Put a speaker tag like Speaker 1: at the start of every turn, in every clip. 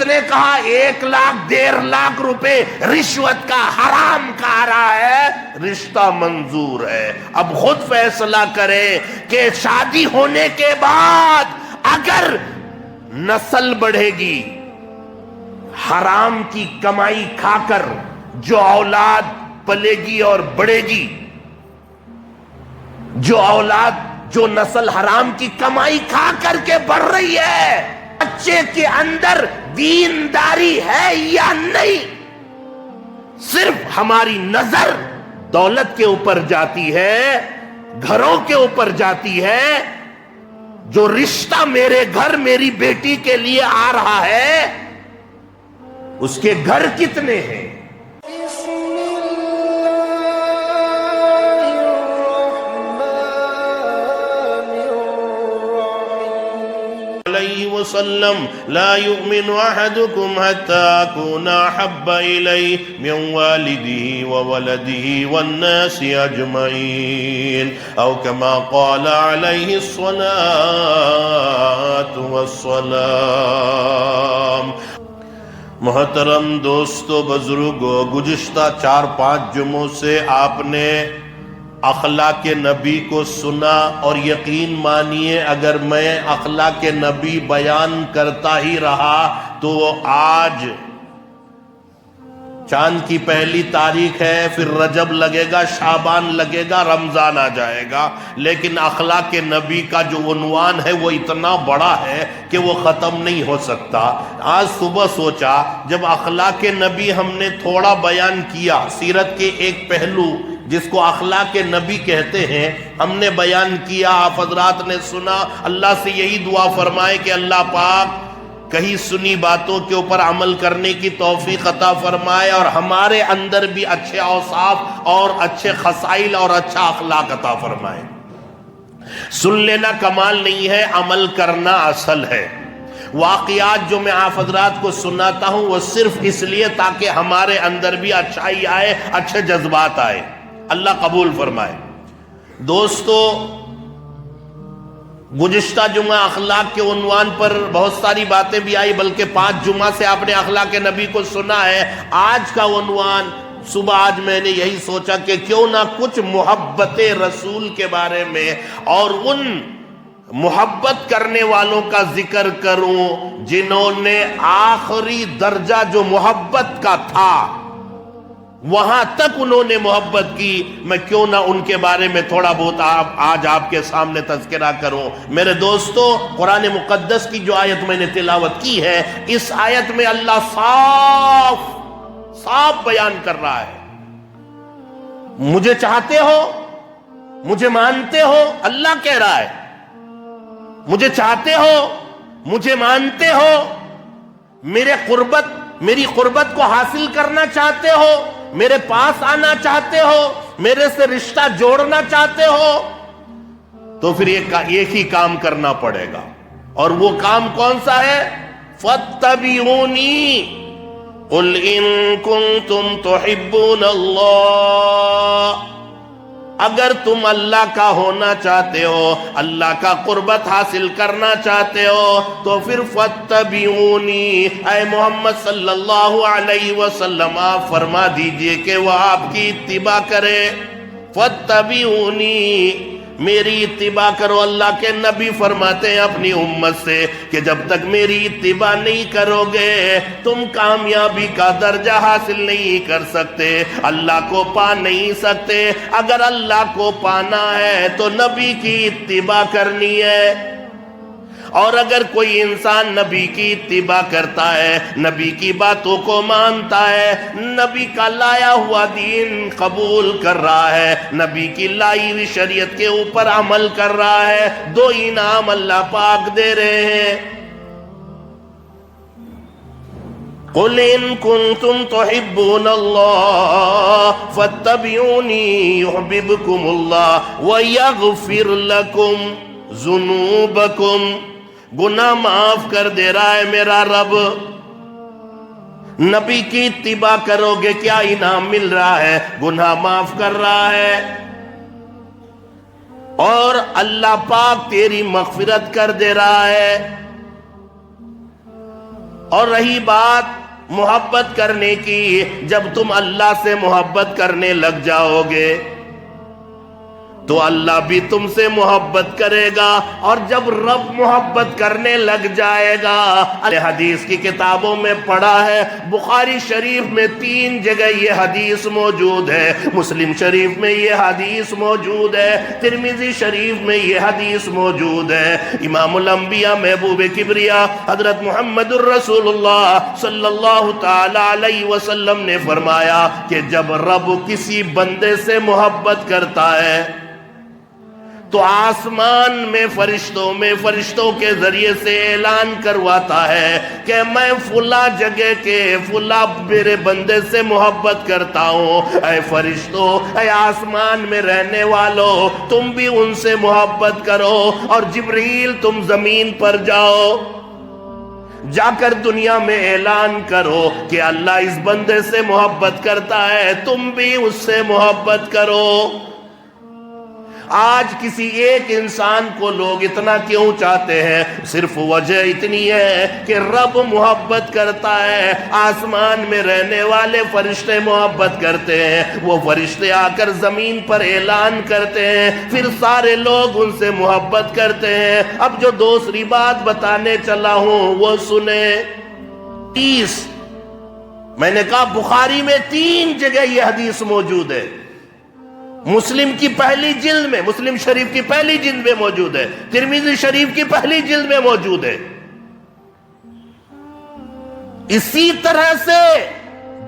Speaker 1: نے کہا 1 لاکھ 1.5 لاکھ روپے رشوت کا حرام کہا رہا ہے، رشتہ منظور ہے۔ اب خود فیصلہ کرے کہ شادی ہونے کے بعد اگر نسل بڑھے گی، حرام کی کمائی کھا کر جو اولاد پلے گی اور بڑھے گی، جو نسل حرام کی کمائی کھا کر کے بڑھ رہی ہے، بچے کے اندر دینداری ہے یا نہیں؟ صرف ہماری نظر دولت کے اوپر جاتی ہے، گھروں کے اوپر جاتی ہے۔ جو رشتہ میرے گھر میری بیٹی کے لیے آ رہا ہے، اس کے گھر کتنے ہیں؟ وسلم لا يؤمن أحدكم حتى أكون أحب إليه من والده وولده والناس أجمعين أو كما قال عليه الصلاة والسلام۔ محترم دوستو، بزرگو، گزشتہ 4-5 جمعوں سے آپ نے اخلاق نبی کو سنا، اور یقین مانیے اگر میں اخلاق نبی بیان کرتا ہی رہا تو آج چاند کی 1 تاریخ ہے، پھر رجب لگے گا، شعبان لگے گا، رمضان آ جائے گا، لیکن اخلاق نبی کا جو عنوان ہے وہ اتنا بڑا ہے کہ وہ ختم نہیں ہو سکتا۔ آج صبح سوچا جب اخلاق نبی ہم نے تھوڑا بیان کیا، سیرت کے ایک پہلو جس کو اخلاق نبی کہتے ہیں ہم نے بیان کیا، آپ حضرات نے سنا، اللہ سے یہی دعا فرمائے کہ اللہ پاک کہیں سنی باتوں کے اوپر عمل کرنے کی توفیق عطا فرمائے، اور ہمارے اندر بھی اچھے اوصاف اور اچھے خصائل اور اچھا اخلاق عطا فرمائے۔ سن لینا کمال نہیں ہے، عمل کرنا اصل ہے۔ واقعات جو میں آپ حضرات کو سناتا ہوں وہ صرف اس لیے تاکہ ہمارے اندر بھی اچھائی آئے، اچھے جذبات آئے، اللہ قبول فرمائے۔ دوستو، گزشتہ جمعہ اخلاق کے عنوان پر بہت ساری باتیں بھی آئی، بلکہ 5 جمعہ سے آپ نے اخلاق نبی کو سنا ہے۔ آج کا عنوان صبح آج میں نے یہی سوچا کہ کیوں نہ کچھ محبت رسول کے بارے میں اور ان محبت کرنے والوں کا ذکر کروں جنہوں نے آخری درجہ جو محبت کا تھا وہاں تک انہوں نے محبت کی، میں کیوں نہ ان کے بارے میں تھوڑا بہت آج آپ کے سامنے تذکرہ کروں۔ میرے دوستو، قرآن مقدس کی جو آیت میں نے تلاوت کی ہے، اس آیت میں اللہ صاف بیان کر رہا ہے، مجھے چاہتے ہو، مجھے مانتے ہو، اللہ کہہ رہا ہے مجھے چاہتے ہو، مجھے مانتے ہو، میری قربت کو حاصل کرنا چاہتے ہو، میرے پاس آنا چاہتے ہو، میرے سے رشتہ جوڑنا چاہتے ہو، تو پھر ایک ہی کام کرنا پڑے گا، اور وہ کام کون سا ہے؟ فَاتَّبِعُونِي قُلْ إِن كُنتُمْ تُحِبُّونَ اللَّهَ، اگر تم اللہ کا ہونا چاہتے ہو، اللہ کا قربت حاصل کرنا چاہتے ہو، تو پھر فَاتَّبِعُونِی، اے محمد صلی اللہ علیہ وسلم آپ فرما دیجئے کہ وہ آپ کی اتباع کرے۔ فَاتَّبِعُونِی، میری اتباع کرو۔ اللہ کے نبی فرماتے ہیں اپنی امت سے کہ جب تک میری اتباع نہیں کرو گے تم کامیابی کا درجہ حاصل نہیں کر سکتے، اللہ کو پا نہیں سکتے۔ اگر اللہ کو پانا ہے تو نبی کی اتباع کرنی ہے، اور اگر کوئی انسان نبی کی اتباع کرتا ہے، نبی کی باتوں کو مانتا ہے، نبی کا لایا ہوا دین قبول کر رہا ہے، نبی کی لائی ہوئی شریعت کے اوپر عمل کر رہا ہے، 2 انعام اللہ پاک دے رہے ہیں۔ قُلْ إِن كُنتُمْ تُحِبُّونَ اللَّهَ فَاتَّبِعُونِي يُحْبِبْكُمُ اللَّهُ وَيَغْفِرْ لَكُمْ ذُنُوبَكُمْ، گناہ معاف کر دے رہا ہے میرا رب۔ نبی کی اتباع کرو گے کیا انعام مل رہا ہے؟ گناہ معاف کر رہا ہے، اور اللہ پاک تیری مغفرت کر دے رہا ہے۔ اور رہی بات محبت کرنے کی، جب تم اللہ سے محبت کرنے لگ جاؤ گے تو اللہ بھی تم سے محبت کرے گا، اور جب رب محبت کرنے لگ جائے گا، حدیث کی کتابوں میں پڑھا ہے، بخاری شریف میں 3 جگہ یہ حدیث موجود ہے، مسلم شریف میں یہ حدیث موجود ہے، ترمذی شریف میں یہ حدیث موجود ہے، امام الانبیاء محبوب کبریا حضرت محمد الرسول اللہ صلی اللہ تعالی علیہ وسلم نے فرمایا کہ جب رب کسی بندے سے محبت کرتا ہے تو آسمان میں فرشتوں کے ذریعے سے اعلان کرواتا ہے کہ میں فلاں جگہ کے فلاں میرے بندے سے محبت کرتا ہوں، اے فرشتوں، اے آسمان میں رہنے والوں، تم بھی ان سے محبت کرو، اور جبریل تم زمین پر جاؤ، جا کر دنیا میں اعلان کرو کہ اللہ اس بندے سے محبت کرتا ہے، تم بھی اس سے محبت کرو۔ آج کسی ایک انسان کو لوگ اتنا کیوں چاہتے ہیں؟ صرف وجہ اتنی ہے کہ رب محبت کرتا ہے، آسمان میں رہنے والے فرشتے محبت کرتے ہیں، وہ فرشتے آ کر زمین پر اعلان کرتے ہیں، پھر سارے لوگ ان سے محبت کرتے ہیں۔ اب جو دوسری بات بتانے چلا ہوں وہ سنیں۔ 30 میں نے کہا بخاری میں 3 جگہ یہ حدیث موجود ہے، مسلم کی پہلی جلد میں، مسلم شریف کی پہلی جلد میں موجود ہے، ترمذی شریف کی پہلی جلد میں موجود ہے۔ اسی طرح سے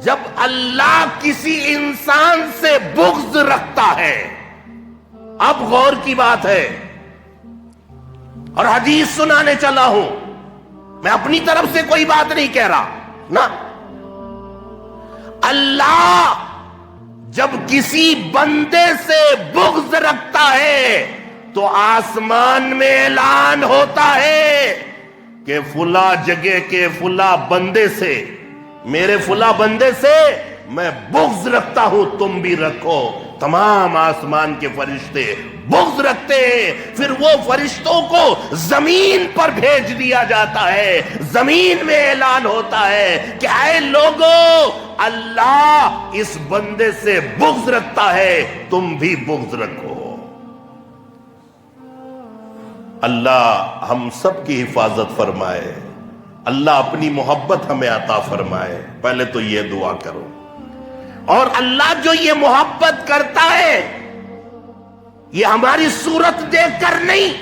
Speaker 1: جب اللہ کسی انسان سے بغض رکھتا ہے، اب غور کی بات ہے، اور حدیث سنانے چلا ہوں، میں اپنی طرف سے کوئی بات نہیں کہہ رہا نا، اللہ جب کسی بندے سے بغض رکھتا ہے تو آسمان میں اعلان ہوتا ہے کہ فلاں جگہ کے فلاں بندے سے، میرے فلاں بندے سے میں بغض رکھتا ہوں، تم بھی رکھو۔ تمام آسمان کے فرشتے بغض رکھتے ہیں، پھر وہ فرشتوں کو زمین پر بھیج دیا جاتا ہے، زمین میں اعلان ہوتا ہے کہ اے لوگو، اللہ اس بندے سے بغض رکھتا ہے، تم بھی بغض رکھو۔ اللہ ہم سب کی حفاظت فرمائے، اللہ اپنی محبت ہمیں عطا فرمائے، پہلے تو یہ دعا کرو۔ اور اللہ جو یہ محبت کرتا ہے، یہ ہماری صورت دیکھ کر نہیں،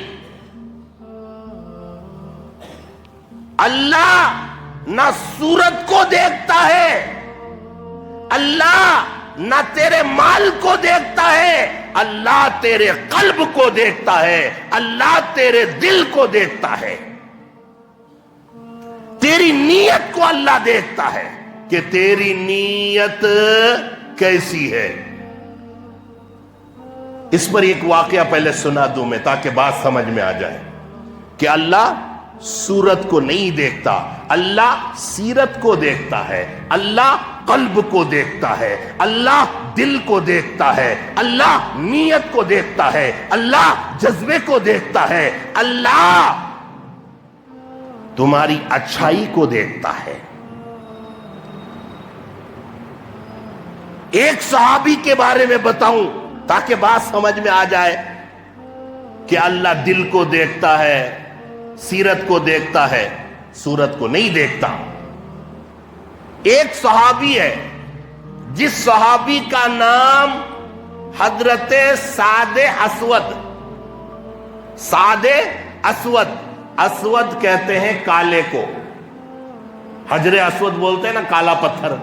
Speaker 1: اللہ نہ صورت کو دیکھتا ہے، اللہ نہ تیرے مال کو دیکھتا ہے، اللہ تیرے قلب کو دیکھتا ہے، اللہ تیرے دل کو دیکھتا ہے، تیری نیت کو اللہ دیکھتا ہے کہ تیری نیت کیسی ہے۔ اس پر ایک واقعہ پہلے سنا دوں میں تاکہ بات سمجھ میں آ جائے کہ اللہ صورت کو نہیں دیکھتا، اللہ سیرت کو دیکھتا ہے، اللہ قلب کو دیکھتا ہے، اللہ دل کو دیکھتا ہے، اللہ نیت کو دیکھتا ہے، اللہ جذبے کو دیکھتا ہے، اللہ تمہاری اچھائی کو دیکھتا ہے۔ ایک صحابی کے بارے میں بتاؤں تاکہ بات سمجھ میں آ جائے کہ اللہ دل کو دیکھتا ہے، سیرت کو دیکھتا ہے، صورت کو نہیں دیکھتا۔ ایک صحابی ہے جس صحابی کا نام حضرت سعد اسود، سعد اسود، اسود کہتے ہیں کالے کو، حجر اسود بولتے ہیں نا، کالا پتھر،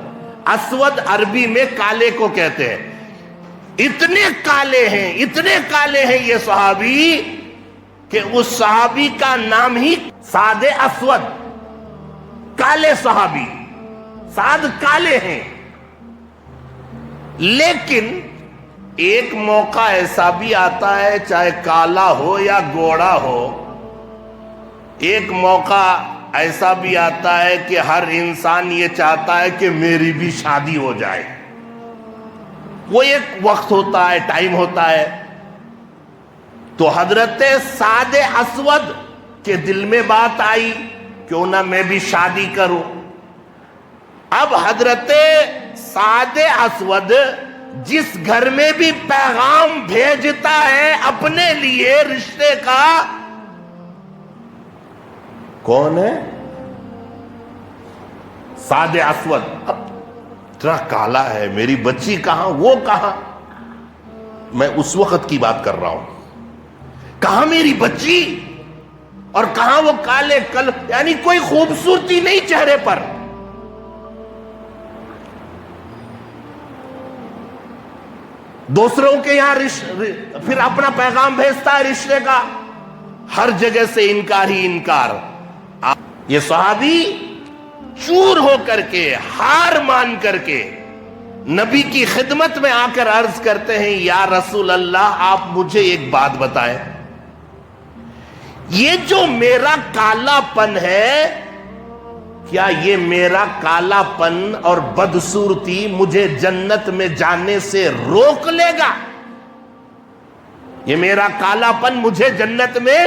Speaker 1: اسود عربی میں کالے کو کہتے ہیں۔ اتنے کالے ہیں، اتنے کالے ہیں یہ صحابی کہ اس صحابی کا نام ہی سعد اسود، کالے صحابی، سعد کالے ہیں۔ لیکن ایک موقع ایسا بھی آتا ہے، چاہے کالا ہو یا گوڑا ہو، ایک موقع ایسا بھی آتا ہے کہ ہر انسان یہ چاہتا ہے کہ میری بھی شادی ہو جائے۔ وہ ایک وقت ہوتا ہے، ٹائم ہوتا ہے۔ تو حضرت سعد اسود کے دل میں بات آئی کیوں نہ میں بھی شادی کروں. اب حضرت سعد اسود جس گھر میں بھی پیغام بھیجتا ہے اپنے لیے رشتے کا، کون ہے؟ سعد اسود. اب اتنا کالا ہے، میری بچی کہاں، وہ کہاں؟ میں اس وقت کی بات کر رہا ہوں. کہاں میری بچی اور کہاں وہ کالے کل، یعنی کوئی خوبصورتی نہیں چہرے پر. دوسروں کے یہاں پھر اپنا پیغام بھیجتا ہے رشتے کا، ہر جگہ سے انکار ہی انکار. یہ صحابی چور ہو کر کے، ہار مان کر کے نبی کی خدمت میں آ کر عرض کرتے ہیں، یا رسول اللہ آپ مجھے ایک بات بتائیں، یہ جو میرا کالا پن ہے، کیا یہ میرا کالا پن اور بدصورتی مجھے جنت میں جانے سے روک لے گا؟ یہ میرا کالا پن مجھے جنت میں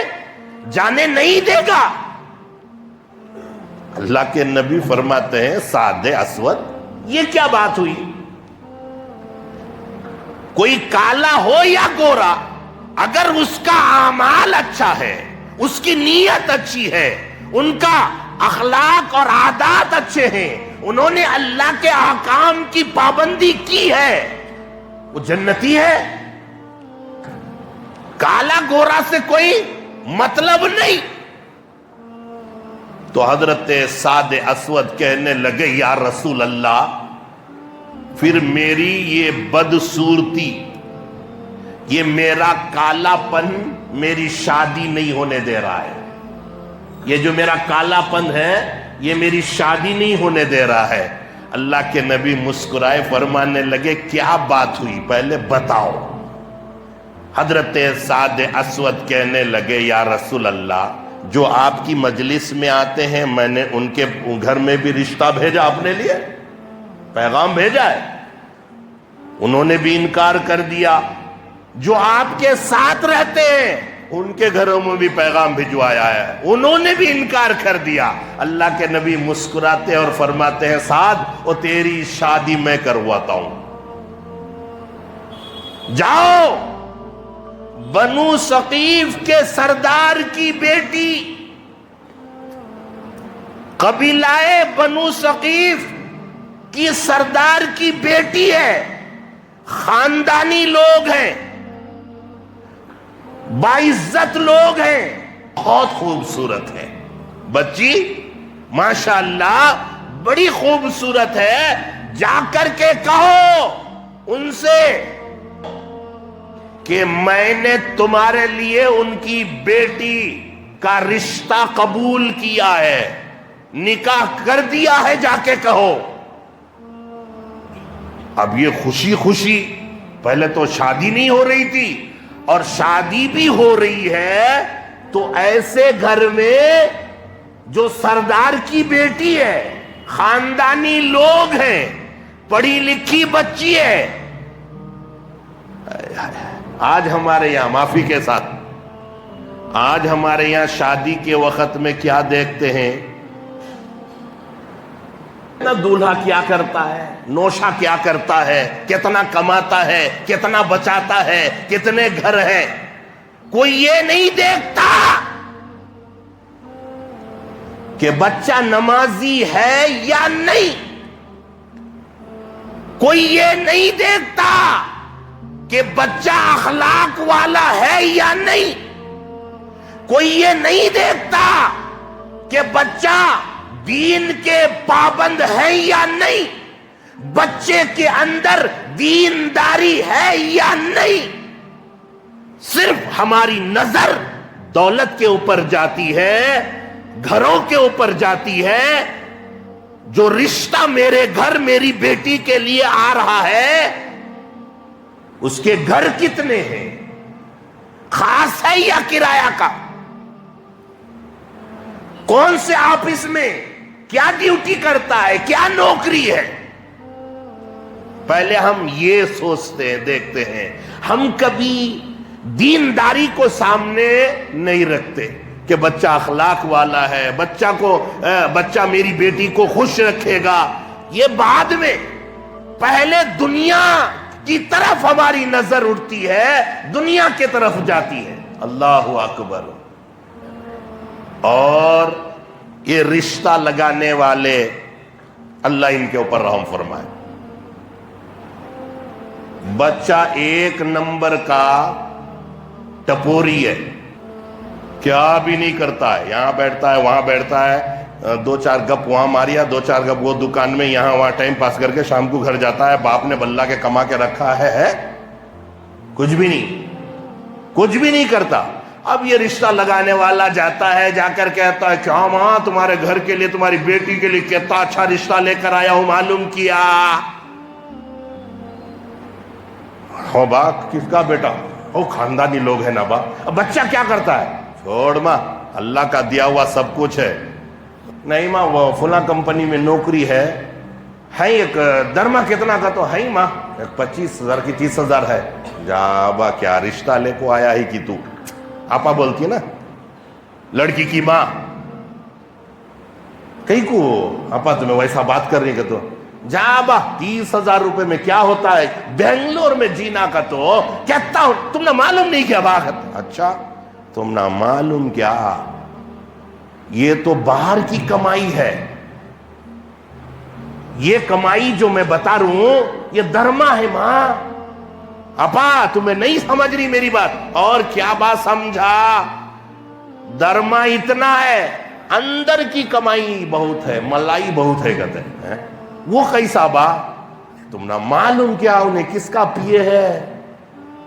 Speaker 1: جانے نہیں دے گا؟ اللہ کے نبی فرماتے ہیں، سعد اسود یہ کیا بات ہوئی؟ کوئی کالا ہو یا گورا، اگر اس کا اعمال اچھا ہے، اس کی نیت اچھی ہے، ان کا اخلاق اور عادات اچھے ہیں، انہوں نے اللہ کے احکام کی پابندی کی ہے، وہ جنتی ہے. کالا گورا سے کوئی مطلب نہیں. تو حضرت سعد اسود کہنے لگے، یا رسول اللہ پھر میری یہ بدصورتی، یہ میرا کالا پن میری شادی نہیں ہونے دے رہا ہے. یہ جو میرا کالا پن ہے یہ میری شادی نہیں ہونے دے رہا ہے. اللہ کے نبی مسکرائے، فرمانے لگے، کیا بات ہوئی پہلے بتاؤ. حضرت سعد اسود کہنے لگے، یا رسول اللہ جو آپ کی مجلس میں آتے ہیں میں نے ان کے گھر میں بھی رشتہ بھیجا، اپنے لیے پیغام بھیجا ہے، انہوں نے بھی انکار کر دیا. جو آپ کے ساتھ رہتے ہیں ان کے گھروں میں بھی پیغام بھجوایا ہے، انہوں نے بھی انکار کر دیا. اللہ کے نبی مسکراتے اور فرماتے ہیں، سعد وہ تیری شادی میں کرواتا ہوں. جاؤ بنو ثقیف کے سردار کی بیٹی، قبیلہ بنو ثقیف کی سردار کی بیٹی ہے، خاندانی لوگ ہیں، باعزت لوگ ہیں، بہت خوبصورت ہے بچی، ماشاءاللہ بڑی خوبصورت ہے. جا کر کے کہو ان سے کہ میں نے تمہارے لیے ان کی بیٹی کا رشتہ قبول کیا ہے، نکاح کر دیا ہے، جا کے کہو. اب یہ خوشی خوشی، پہلے تو شادی نہیں ہو رہی تھی اور شادی بھی ہو رہی ہے، تو ایسے گھر میں جو سردار کی بیٹی ہے، خاندانی لوگ ہیں، پڑھی لکھی بچی ہے. آج ہمارے یہاں، معافی کے ساتھ، آج ہمارے یہاں شادی کے وقت میں کیا دیکھتے ہیں؟ دولہا کیا کرتا ہے، نوشہ کیا کرتا ہے، کتنا کماتا ہے، کتنا بچاتا ہے، کتنے گھر ہیں. کوئی یہ نہیں دیکھتا کہ بچہ نمازی ہے یا نہیں. کوئی یہ نہیں دیکھتا کہ بچہ اخلاق والا ہے یا نہیں. کوئی یہ نہیں دیکھتا کہ بچہ دین کے پابند ہے یا نہیں، بچے کے اندر دینداری ہے یا نہیں. صرف ہماری نظر دولت کے اوپر جاتی ہے، گھروں کے اوپر جاتی ہے. جو رشتہ میرے گھر میری بیٹی کے لیے آ رہا ہے، اس کے گھر کتنے ہیں، خاص ہے یا کرایہ کا، کون سے آفس میں کیا ڈیوٹی کرتا ہے، کیا نوکری ہے. پہلے ہم یہ سوچتے ہیں، دیکھتے ہیں. ہم کبھی دینداری کو سامنے نہیں رکھتے. کہ بچہ اخلاق والا ہے، بچہ میری بیٹی کو خوش رکھے گا، یہ بعد میں، پہلے دنیا کی طرف ہماری نظر اٹھتی ہے، دنیا کی طرف جاتی ہے۔ اللہ اکبر۔ اور یہ رشتہ لگانے والے، اللہ ان کے اوپر رحم فرمائے، بچہ ایک نمبر کا ٹپوری ہے، کیا بھی نہیں کرتا ہے، یہاں بیٹھتا ہے وہاں بیٹھتا ہے، دو چار گپ وہاں ماریا، دو چار گپ وہ دکان میں، یہاں وہاں ٹائم پاس کر کے شام کو گھر جاتا ہے، باپ نے بلہ کے کما کے رکھا ہے، کچھ بھی نہیں کرتا۔ اب یہ رشتہ لگانے والا جاتا ہے، جا کر کہتا ہے کیا ماں تمہارے گھر کے لیے، تمہاری بیٹی کے لیے کتنا اچھا رشتہ لے کر آیا ہوں، معلوم کیا؟ ہو با کس کا بیٹا؟ او خاندانی لوگ ہیں نا با۔ اب بچہ کیا کرتا ہے؟ چھوڑ ماں، اللہ کا دیا ہوا سب کچھ ہے۔ نہیں ماں، وہ فلاں کمپنی میں نوکری ہے ایک درما کتنا کا؟ تو ہے ماں 25,000 کی 30,000 ہے۔ جا با، کیا رشتہ لے کو آیا ہی کہ تو آپا بولتی ہے نا لڑکی کی ماں، کئی کو آپا تمہیں ویسا بات کر رہی کہ تو جا با 30,000 روپے میں کیا ہوتا ہے، بنگلور میں جینا کا تو کہتا ہوں، تم نے معلوم نہیں کیا باغت؟ اچھا تم نہ معلوم کیا، یہ تو باہر کی کمائی ہے، یہ کمائی جو میں بتا رہا ہوں یہ درما ہے ماں۔ اپا تمہیں نہیں سمجھ رہی میری بات؟ اور کیا بات سمجھا؟ درما اتنا ہے، اندر کی کمائی بہت ہے، ملائی بہت ہے کہتے ہیں۔ وہ کیسا با؟ تم نہ معلوم کیا انہیں کس کا پیے ہے،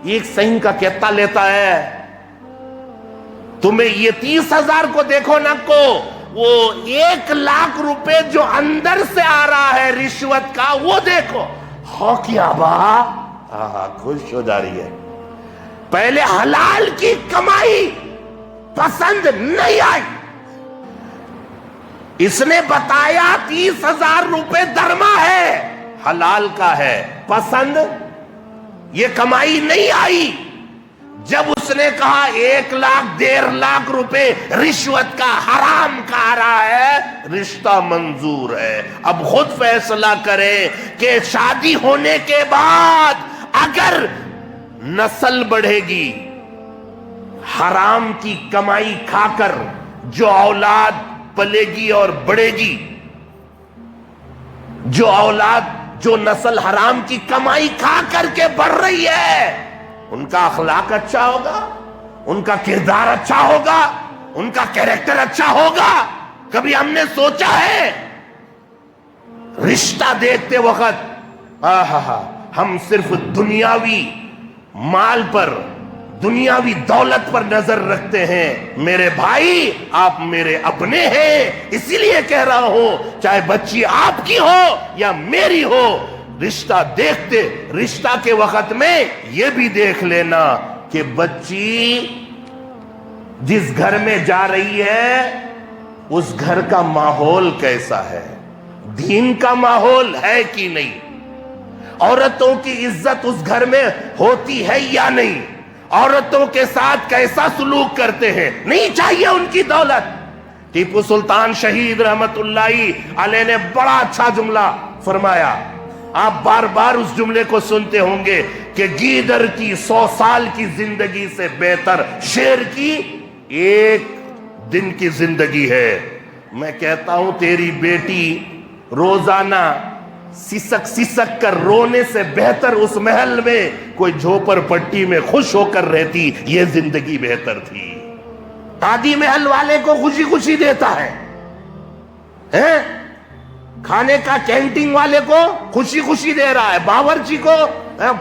Speaker 1: ایک سہن کا کہتا لیتا ہے۔ تمہیں یہ 30,000 کو دیکھو نہ کو، وہ 1,00,000 روپے جو اندر سے آ رہا ہے رشوت کا، وہ دیکھو۔ ہو کیا با؟ خوش ہو جا رہی ہے۔ پہلے حلال کی کمائی پسند نہیں آئی، اس نے بتایا 30,000 روپے درما ہے، حلال کا ہے، پسند یہ کمائی نہیں آئی۔ جب اس نے کہا 1,00,000 1,50,000 روپے رشوت کا حرام کا آ رہا ہے، رشتہ منظور ہے۔ اب خود فیصلہ کرے کہ شادی ہونے کے بعد اگر نسل بڑھے گی، حرام کی کمائی کھا کر جو اولاد پلے گی اور بڑھے گی، جو نسل حرام کی کمائی کھا کر کے بڑھ رہی ہے، ان کا اخلاق اچھا ہوگا، ان کا کردار اچھا ہوگا، ان کا کیریکٹر اچھا ہوگا؟ کبھی ہم نے سوچا ہے؟ رشتہ دیکھتے وقت ہم صرف دنیاوی مال پر، دنیاوی دولت پر نظر رکھتے ہیں۔ میرے بھائی آپ میرے اپنے ہیں، اسی لیے کہہ رہا ہوں چاہے بچی آپ کی ہو یا میری ہو، رشتہ دیکھتے، رشتہ کے وقت میں یہ بھی دیکھ لینا کہ بچی جس گھر میں جا رہی ہے اس گھر کا ماحول کیسا ہے، دین کا ماحول ہے کہ نہیں، عورتوں کی عزت اس گھر میں ہوتی ہے یا نہیں، عورتوں کے ساتھ کیسا سلوک کرتے ہیں۔ نہیں چاہیے ان کی دولت۔ ٹیپو سلطان شہید رحمت اللہ علیہ نے بڑا اچھا جملہ فرمایا، آپ بار بار اس جملے کو سنتے ہوں گے کہ گیدڑ کی 100 سال کی زندگی سے بہتر شیر کی 1 دن کی زندگی ہے۔ میں کہتا ہوں تیری بیٹی روزانہ سسک کر رونے سے بہتر اس محل میں کوئی جھوپڑ پٹی میں خوش ہو کر رہتی، یہ زندگی بہتر تھی۔ قاضی محل والے کو خوشی خوشی دیتا ہے، کھانے کا کینٹین والے کو خوشی خوشی دے رہا ہے، باورچی کو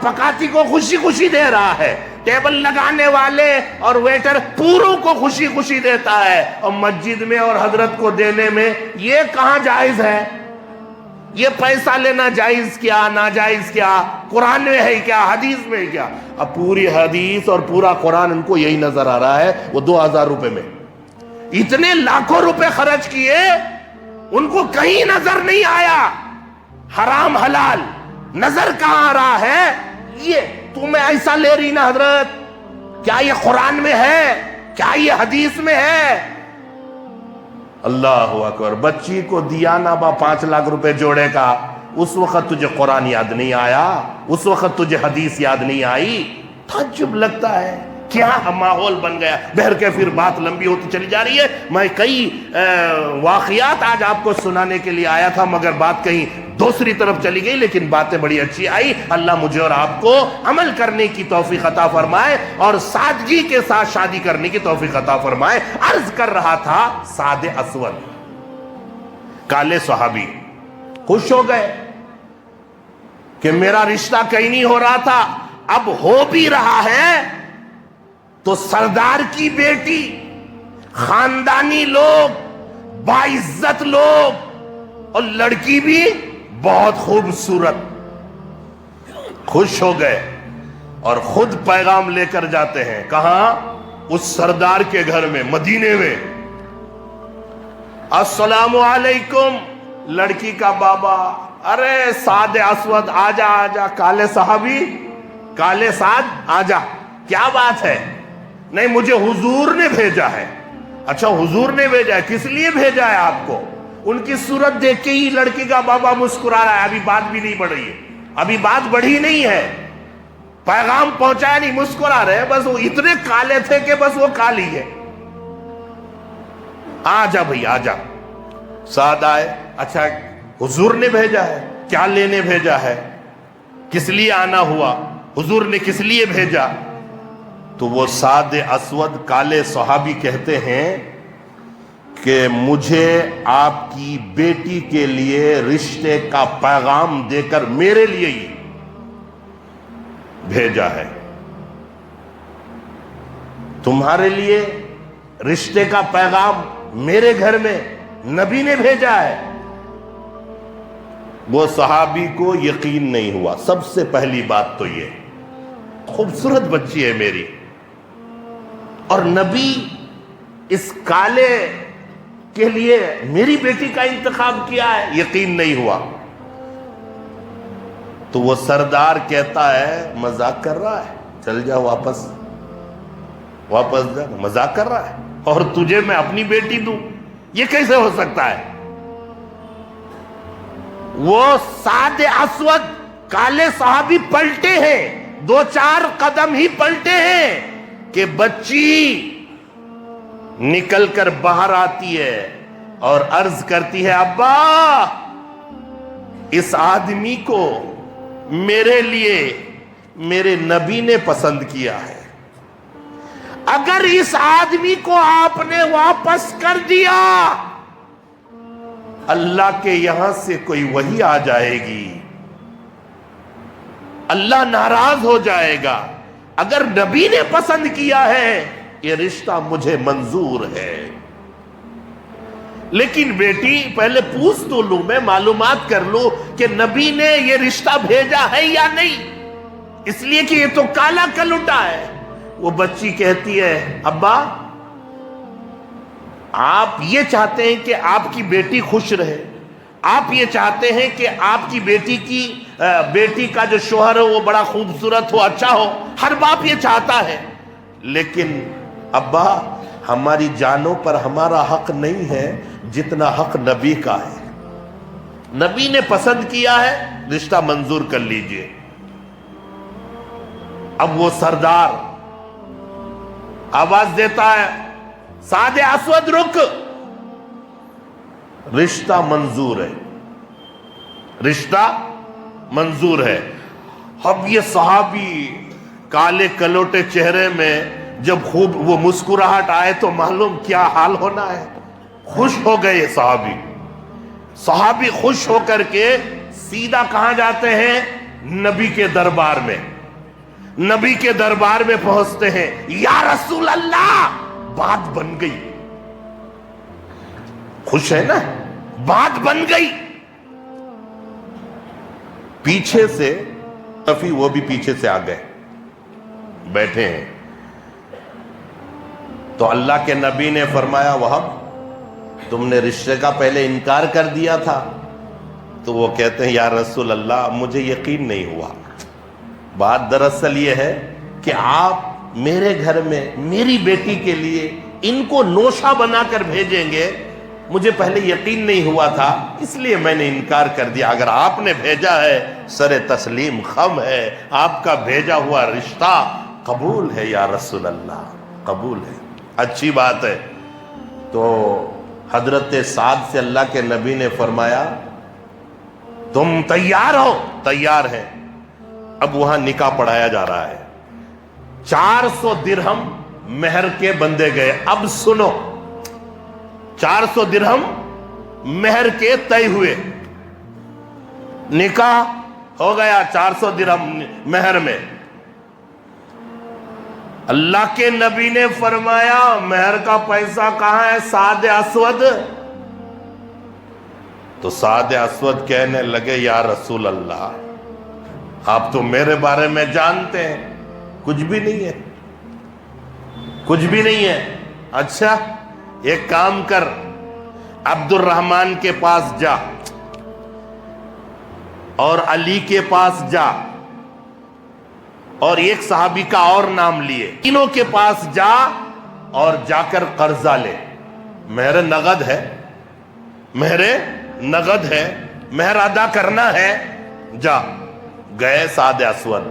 Speaker 1: پکاتی کو خوشی خوشی دے رہا ہے، ٹیبل لگانے والے اور ویٹر پوروں کو خوشی خوشی دیتا ہے، اور مسجد میں اور حضرت کو دینے میں یہ کہاں جائز ہے؟ یہ پیسہ لینا جائز کیا، ناجائز کیا؟ قرآن میں ہے کیا، حدیث میں ہے کیا؟ اب پوری حدیث اور پورا قرآن ان کو یہی نظر آ رہا ہے، وہ 2,000 روپے میں اتنے لاکھوں روپے خرچ کیے، ان کو کہیں نظر نہیں آیا حرام حلال، نظر کہاں آ رہا ہے؟ یہ تمہیں ایسا لے رہی نا حضرت، کیا یہ قرآن میں ہے؟ کیا یہ حدیث میں ہے؟ اللہ اکبر. بچی کو دیا نا با 5 لاکھ روپے جوڑے کا، اس وقت تجھے قرآن یاد نہیں آیا؟ اس وقت تجھے حدیث یاد نہیں آئی؟ تعجب لگتا ہے کیا ماحول بن گیا. بہر کے پھر بات لمبی ہوتی چلی جا رہی ہے. میں کئی واقعات آج آپ کو سنانے کے لیے آیا تھا، مگر بات کہیں دوسری طرف چلی گئی، لیکن باتیں بڑی اچھی آئی. اللہ مجھے اور آپ کو عمل کرنے کی توفیق عطا فرمائے اور سادگی کے ساتھ شادی کرنے کی توفیق عطا فرمائے. عرض کر رہا تھا سعد اسود کالے صحابی خوش ہو گئے کہ میرا رشتہ کہیں نہیں ہو رہا تھا، اب ہو بھی رہا ہے تو سردار کی بیٹی، خاندانی لوگ، باعزت لوگ، اور لڑکی بھی بہت خوبصورت. خوش ہو گئے اور خود پیغام لے کر جاتے ہیں. کہاں؟ اس سردار کے گھر میں، مدینے میں. السلام علیکم. لڑکی کا بابا، ارے سعد اسود آجا آجا. کالے صحابی، کالے سعد آجا، کیا بات ہے؟ نہیں مجھے حضور نے بھیجا ہے. اچھا حضور نے بھیجا ہے، کس لیے بھیجا ہے آپ کو؟ ان کی صورت دیکھ کے ہی لڑکی کا بابا مسکرا رہا ہے. ابھی بات بھی نہیں بڑھی ہے، ابھی بات بڑھی نہیں ہے، پیغام پہنچایا نہیں، مسکرا رہے. بس وہ اتنے کالے تھے کہ بس وہ کالی ہے. آجا بھئی آجا. سعد آئے. اچھا حضور نے بھیجا ہے، کیا لینے بھیجا ہے؟ کس لیے آنا ہوا؟ حضور نے کس لیے بھیجا؟ تو وہ سعد اسود کالے صحابی کہتے ہیں کہ مجھے آپ کی بیٹی کے لیے رشتے کا پیغام دے کر میرے لیے ہی بھیجا ہے. تمہارے لیے رشتے کا پیغام میرے گھر میں نبی نے بھیجا ہے. وہ صحابی کو یقین نہیں ہوا. سب سے پہلی بات تو یہ خوبصورت بچی ہے میری، اور نبی اس کالے کے لیے میری بیٹی کا انتخاب کیا ہے. یقین نہیں ہوا. تو وہ سردار کہتا ہے مذاق کر رہا ہے، چل جا واپس جا، مذاق کر رہا ہے، اور تجھے میں اپنی بیٹی دوں؟ یہ کیسے ہو سکتا ہے؟ وہ سعد اسود کالے صحابی پلٹے ہیں، 2-4 قدم ہی پلٹے ہیں کہ بچی نکل کر باہر آتی ہے اور عرض کرتی ہے ابا اس آدمی کو میرے لیے میرے نبی نے پسند کیا ہے. اگر اس آدمی کو آپ نے واپس کر دیا اللہ کے یہاں سے کوئی وحی آ جائے گی، اللہ ناراض ہو جائے گا. اگر نبی نے پسند کیا ہے یہ رشتہ مجھے منظور ہے. لیکن بیٹی پہلے پوچھ تو لوں، میں معلومات کر لوں کہ نبی نے یہ رشتہ بھیجا ہے یا نہیں، اس لیے کہ یہ تو کالا کلوٹا ہے. وہ بچی کہتی ہے ابا آپ یہ چاہتے ہیں کہ آپ کی بیٹی خوش رہے، آپ یہ چاہتے ہیں کہ آپ کی بیٹی کا جو شوہر ہو وہ بڑا خوبصورت ہو، اچھا ہو، ہر باپ یہ چاہتا ہے. لیکن ابا ہماری جانوں پر ہمارا حق نہیں ہے جتنا حق نبی کا ہے. نبی نے پسند کیا ہے، رشتہ منظور کر لیجئے. اب وہ سردار آواز دیتا ہے سعد اسود رک، رشتہ منظور ہے، رشتہ منظور ہے. اب یہ صحابی کالے کلوٹے چہرے میں جب خوب وہ مسکراہٹ آئے تو معلوم کیا حال ہونا ہے. خوش ہو گئے صحابی خوش ہو کر کے سیدھا کہاں جاتے ہیں؟ نبی کے دربار میں. نبی کے دربار میں پہنچتے ہیں. یا رسول اللہ، بات بن گئی. خوش ہے نا، بات بن گئی. پیچھے سے وہ بھی پیچھے سے آ گئے، بیٹھے ہیں. تو اللہ کے نبی نے فرمایا وہب تم نے رشتے کا پہلے انکار کر دیا تھا. تو وہ کہتے ہیں یا رسول اللہ مجھے یقین نہیں ہوا. بات دراصل یہ ہے کہ آپ میرے گھر میں میری بیٹی کے لیے ان کو نوشہ بنا کر بھیجیں گے، مجھے پہلے یقین نہیں ہوا تھا، اس لیے میں نے انکار کر دیا۔ اگر آپ نے بھیجا ہے سر تسلیم خم ہے، آپ کا بھیجا ہوا رشتہ قبول ہے یا رسول اللہ، قبول ہے، اچھی بات ہے۔ تو حضرت سعد سے اللہ کے نبی نے فرمایا تم تیار ہو؟ تیار ہیں۔ اب وہاں نکاح پڑھایا جا رہا ہے، 400 درہم مہر کے بندے گئے۔ اب سنو، 400 درہم مہر کے طے ہوئے، نکاح ہو گیا 400 درہم مہر میں۔ اللہ کے نبی نے فرمایا مہر کا پیسہ کہاں ہے سعد اسود؟ تو سعد اسود کہنے لگے یا رسول اللہ آپ تو میرے بارے میں جانتے ہیں کچھ بھی نہیں ہے، کچھ بھی نہیں ہے۔ اچھا ایک کام کر، عبد الرحمن کے پاس جا اور علی کے پاس جا اور ایک صحابی کا اور نام لیے، تینوں کے پاس جا اور جا کر قرضہ لے، مہر نقد ہے، مہر نقد ہے، مہر ادا کرنا ہے، جا۔ گئے سعد اسود،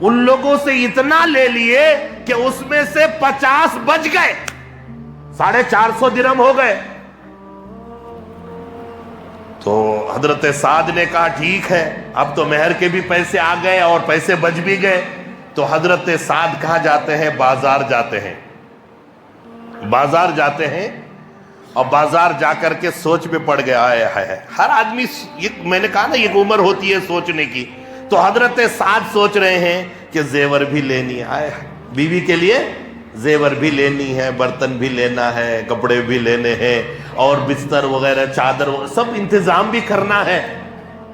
Speaker 1: ان لوگوں سے اتنا لے لیے کہ اس میں سے 50 بچ گئے، 450 درہم ہو گئے۔ تو حضرت سعد نے کہا ٹھیک ہے، اب تو مہر کے بھی پیسے آ گئے اور پیسے بچ بھی گئے۔ تو حضرت سعد کہاں جاتے ہیں؟ بازار جاتے ہیں، بازار جاتے ہیں، اور بازار جا کر کے سوچ میں پڑ گیا ہے۔ ہر آدمی، میں نے کہا نا ایک عمر ہوتی ہے سوچنے کی، تو حضرت سعد سوچ رہے ہیں کہ زیور بھی لینی ہے، بیوی کے لیے زیور بھی لینی ہے، برتن بھی لینا ہے، کپڑے بھی لینے ہیں، اور بستر وغیرہ چادر وغیرہ سب انتظام بھی کرنا ہے۔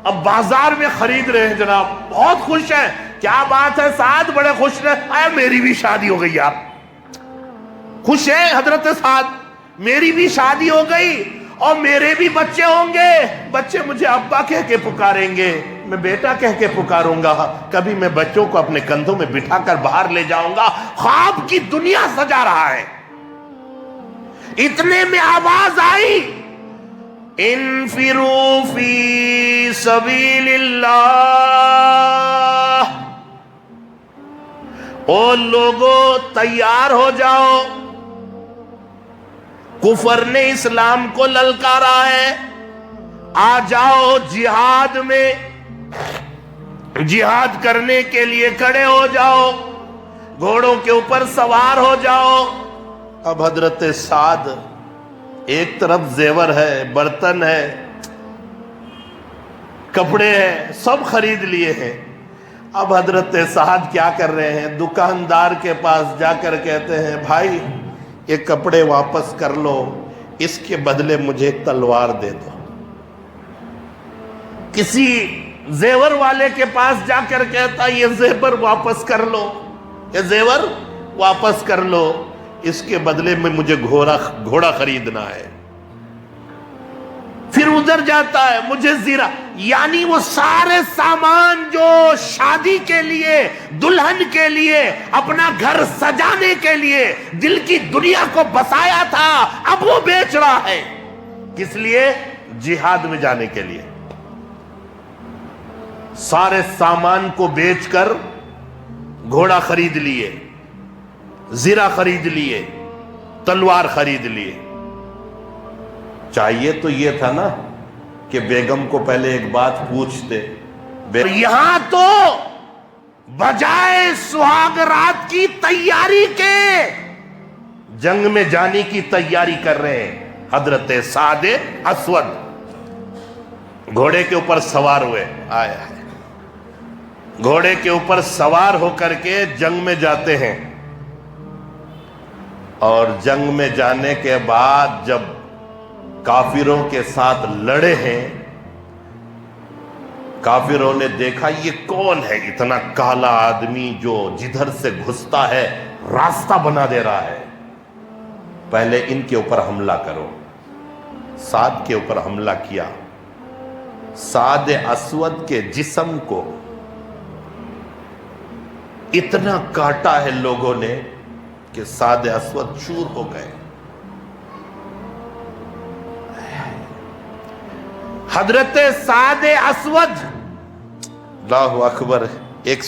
Speaker 1: اب بازار میں خرید رہے ہیں جناب، بہت خوش ہیں، کیا بات ہے سعد بڑے خوش رہے، میری بھی شادی ہو گئی یار، خوش ہیں حضرت سعد، میری بھی شادی ہو گئی اور میرے بھی بچے ہوں گے، بچے مجھے ابا کہہ کے پکاریں گے، میں بیٹا کہہ کے پکاروں گا، کبھی میں بچوں کو اپنے کندھوں میں بٹھا کر باہر لے جاؤں گا، خواب کی دنیا سجا رہا ہے۔ اتنے میں آواز آئی انفروا فی سبیل اللہ، او لوگوں تیار ہو جاؤ، کفر نے اسلام کو للکارا ہے، آ جاؤ جہاد میں، جہاد کرنے کے لیے کھڑے ہو جاؤ، گھوڑوں کے اوپر سوار ہو جاؤ۔ اب حضرت سعد ایک طرف زیور ہے، برتن ہے، کپڑے ہیں، سب خرید لیے ہیں۔ اب حضرت سعد کیا کر رہے ہیں؟ دکاندار کے پاس جا کر کہتے ہیں بھائی یہ کپڑے واپس کر لو، اس کے بدلے مجھے ایک تلوار دے دو۔ کسی زیور والے کے پاس جا کر کہتا یہ زیور واپس کر لو، یہ زیور واپس کر لو، اس کے بدلے میں مجھے گھوڑا خریدنا ہے۔ پھر ادھر جاتا ہے مجھے زیرہ، یعنی وہ سارے سامان جو شادی کے لیے، دلہن کے لیے، اپنا گھر سجانے کے لیے، دل کی دنیا کو بسایا تھا، اب وہ بیچ رہا ہے۔ کس لیے؟ جہاد میں جانے کے لیے۔ سارے سامان کو بیچ کر گھوڑا خرید لیے، زیرہ خرید لیے، تلوار خرید لیے۔ چاہیے تو یہ تھا نا کہ بیگم کو پہلے ایک بات پوچھتے۔ یہاں تو بجائے سہاگ رات کی تیاری کے جنگ میں جانے کی تیاری کر رہے ہیں۔ حضرت سعد اسود گھوڑے کے اوپر سوار ہوئے، آیا ہے، گھوڑے کے اوپر سوار ہو کر کے جنگ میں جاتے ہیں، اور جنگ میں جانے کے بعد جب کافروں کے ساتھ لڑے ہیں، کافروں نے دیکھا یہ کون ہے اتنا کالا آدمی جو جدھر سے گھستا ہے راستہ بنا دے رہا ہے، پہلے ان کے اوپر حملہ کرو۔ سعد کے اوپر حملہ کیا، سعد اسود کے جسم کو اتنا کاٹا ہے لوگوں نے کہ سعد اسود چور ہو گئے. حضرت سعد اسود، اللہ اکبر. ایک